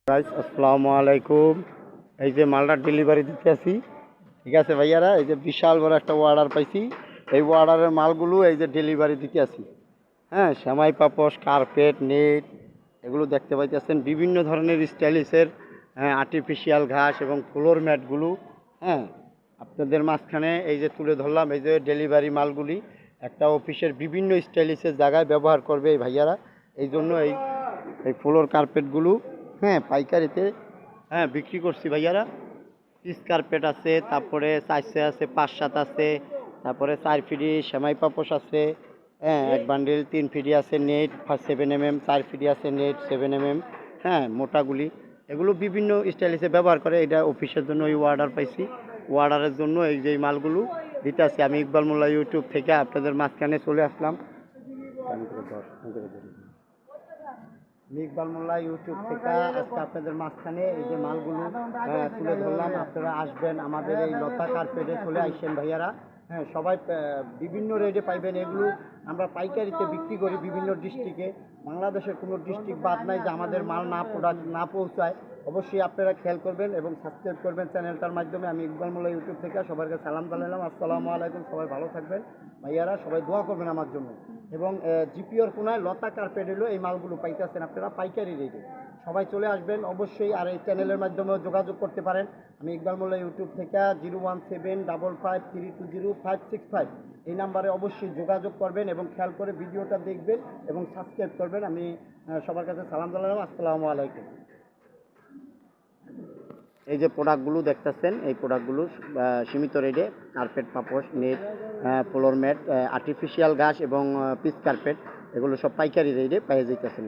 Guys আসসালামু আলাইকুম। এই যে মালটা ডেলিভারি দিতে আসি, ঠিক আছে ভাইয়ারা। এই যে বিশাল বড় একটা অর্ডার পাইছি, এই অর্ডারের মালগুলো এই যে ডেলিভারি দিতে আসি। হ্যাঁ, সেমাই পাপোশ, কার্পেট, নেট, এগুলো দেখতে পাইতেছেন বিভিন্ন ধরনের স্টাইলিশের আর্টিফিশিয়াল ঘাস এবং ফ্লোর ম্যাটগুলো। হ্যাঁ, আপনাদের মাঝখানে এই যে তুলে ধরলাম এই যে ডেলিভারি মালগুলি একটা অফিসের বিভিন্ন স্টাইলিশের জায়গায় ব্যবহার করবে এই ভাইয়ারা। এই জন্য এই এই ফ্লোর কার্পেটগুলো পাইকারিতে বিক্রি করছি ভাইয়ারা। পিস কার্পেট আছে, তারপরে চারশে আছে, 5-7 আছে, তারপরে 4 ফিডি সেমাই পাপোশ আছে। হ্যাঁ, 1 বান্ডিল 3 ফিডি আছে, নেট 7 mm, 4 ফিডি আছে নেট 7 mm। হ্যাঁ, মোটাগুলি এগুলো বিভিন্ন স্টাইলিশে ব্যবহার করে। এটা অফিসের জন্য এই অর্ডার পাইছি, অর্ডারের জন্য এই যে মালগুলো দিতে আসি। আমি ইকবাল মোল্লা ইউটিউব থেকে আপনাদের মাঝখানে চলে আসলাম। ইকবাল মোল্লা ইউটিউব থেকে আজকে আপনাদের মাঝখানে এই যে মালগুলো তুলে ধরলাম। আপনারা আসবেন আমাদের এই লতা কার্পেটে, চলে আসছেন ভাইয়ারা। হ্যাঁ, সবাই বিভিন্ন রেটে পাইবেন। এগুলো আমরা পাইকারিতে বিক্রি করি বিভিন্ন ডিস্ট্রিক্টে। বাংলাদেশের কোনো ডিস্ট্রিক্ট বাদ নাই যে আমাদের মাল প্রোডাক্ট না পৌঁছায়। অবশ্যই আপনারা খেয়াল করবেন এবং সাবস্ক্রাইব করবেন চ্যানেলটার মাধ্যমে। আমি ইকবাল মোল্লা ইউটিউব থেকে সবাইকে সালাম জানালাম, আসসালামু আলাইকুম। সবাই ভালো থাকবেন ভাইয়ারা, সবাই দোয়া করবেন আমার জন্য। এবং জিপিওর কোনায় লতা কার্পেট হলো এই মালগুলো পাইতেছেন আপনারা পাইকারি রেটে। সবাই চলে আসবেন অবশ্যই। আর এই চ্যানেলের মাধ্যমেও যোগাযোগ করতে পারেন। আমি ইকবাল মোল্লা ইউটিউব থেকে 01755532565 এই নাম্বারে অবশ্যই যোগাযোগ করবেন এবং খেয়াল করে ভিডিওটা দেখবেন এবং সাবস্ক্রাইব করবেন। আমি সবার কাছে সালাম জানালাম, আসসালামু আলাইকুম। এই যে প্রোডাক্টগুলো দেখতেছেন, এই প্রোডাক্টগুলো সীমিত রেটে কার্পেট, পাপোশ, নেট, ফ্লোর ম্যাট, আর্টিফিশিয়াল ঘাস এবং পিস কার্পেট, এগুলো সব পাইকারি রেটে পেয়ে যেতেছেন।